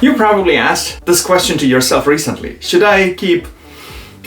You probably asked this question to yourself recently. Should I keep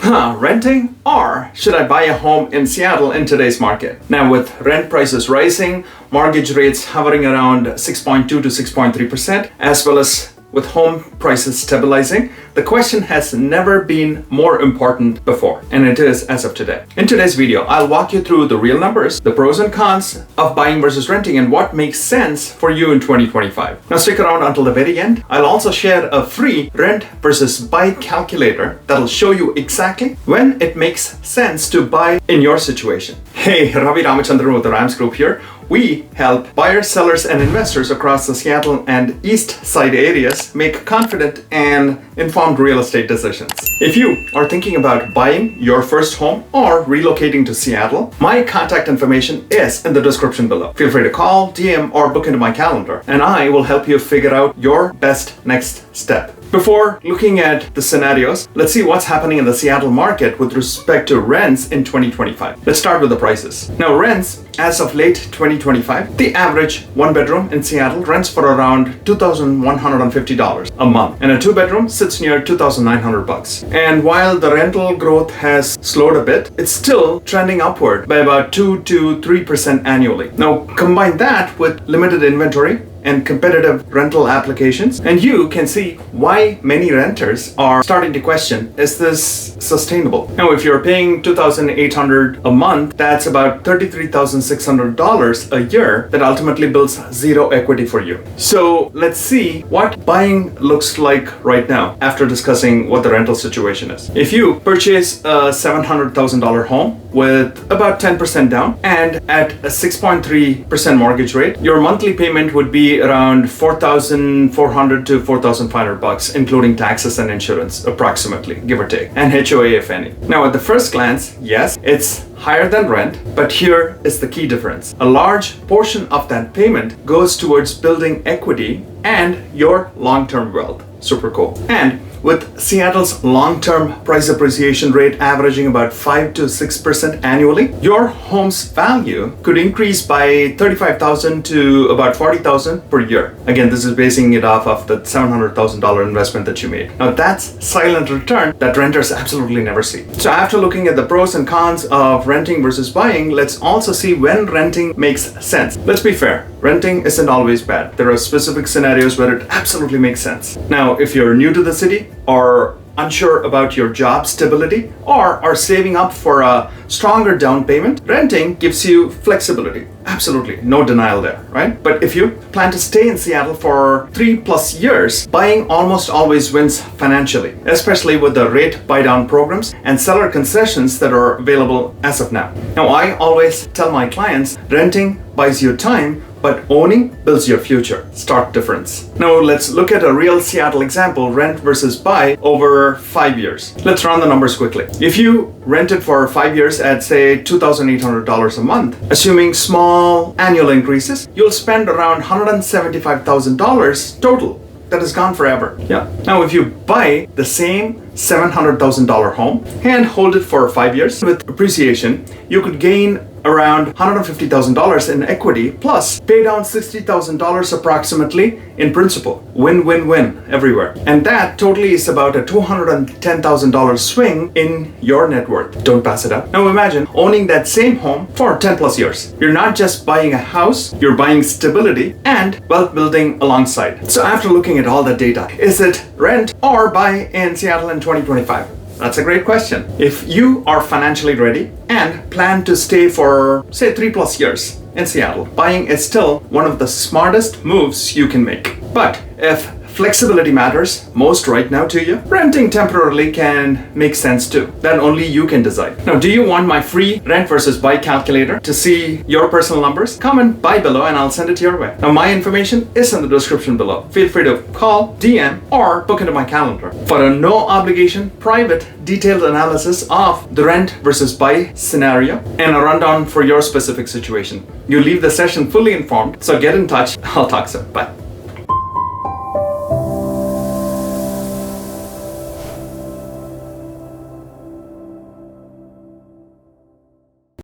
renting or should I buy a home in Seattle in today's market? Now, with rent prices rising, mortgage rates hovering around 6.2 to 6.3%, as well as with home prices stabilizing, the question has never been more important before, and it is as of today. In today's video, I'll walk you through the real numbers, the pros and cons of buying versus renting, and what makes sense for you in 2025. Now stick around until the very end. I'll also share a free rent versus buy calculator that'll show you exactly when it makes sense to buy in your situation. Hey, Ravi Ramachandran with the Rams Group here. We help buyers, sellers, and investors across the Seattle and Eastside areas make confident and informed real estate decisions. If you are thinking about buying your first home or relocating to Seattle, my contact information is in the description below. Feel free to call, DM, or book into my calendar, and I will help you figure out your best next step. Before looking at the scenarios, let's see what's happening in the Seattle market with respect to rents in 2025. Let's start with the prices. Now, rents as of late 2025, the average one bedroom in Seattle rents for around $2,150 a month, and a two bedroom sits near $2,900. And while the rental growth has slowed a bit, it's still trending upward by about 2 to 3% annually. Now, combine that with limited inventory and competitive rental applications, and you can see why many renters are starting to question, is this sustainable? Now, if you're paying $2,800 a month, that's about $33,600 a year that ultimately builds zero equity for you. So let's see what buying looks like right now after discussing what the rental situation is. If you purchase a $700,000 home with about 10% down and at a 6.3% mortgage rate, your monthly payment would be around $4,400 to $4,500, including taxes and insurance, approximately, give or take, and HOA if any. Now, at the first glance, yes, it's higher than rent, but here is the key difference. A large portion of that payment goes towards building equity and your long-term wealth. Super cool. And with Seattle's long-term price appreciation rate averaging about 5 to 6% annually, your home's value could increase by $35,000 to about $40,000 per year. Again, this is basing it off of the $700,000 investment that you made. Now, that's silent return that renters absolutely never see. So after looking at the pros and cons of renting versus buying, let's also see when renting makes sense. Let's be fair, renting isn't always bad. There are specific scenarios where it absolutely makes sense. Now, if you're new to the city, or unsure about your job stability, or are saving up for a stronger down payment, renting gives you flexibility. Absolutely, no denial there, right? But if you plan to stay in Seattle for 3+ years, buying almost always wins financially, especially with the rate buy-down programs and seller concessions that are available as of now. Now, I always tell my clients, renting buys you time, but owning builds your future. Stark difference. Now let's look at a real Seattle example, rent versus buy over 5 years. Let's run the numbers quickly. If you rented for 5 years at say $2,800 a month, assuming small annual increases, you'll spend around $175,000 total. That is gone forever. Yeah. Now, if you buy the same $700,000 home and hold it for 5 years with appreciation, you could gain around $150,000 in equity plus pay down $60,000 approximately in principal. Win, win, win everywhere. And that totally is about a $210,000 swing in your net worth. Don't pass it up. Now imagine owning that same home for 10+ years. You're not just buying a house, you're buying stability and wealth building alongside. So after looking at all the data, is it rent or buy in Seattle in 2025? That's a great question. If you are financially ready and plan to stay for, say, 3+ years in Seattle, buying is still one of the smartest moves you can make. But if flexibility matters most right now to you, renting temporarily can make sense too. Then only you can decide. Now, do you want my free rent versus buy calculator to see your personal numbers? Comment buy below and I'll send it your way. Now, my information is in the description below. Feel free to call, DM, or book into my calendar for a no obligation, private, detailed analysis of the rent versus buy scenario and a rundown for your specific situation. You leave the session fully informed, so get in touch. I'll talk soon. Bye.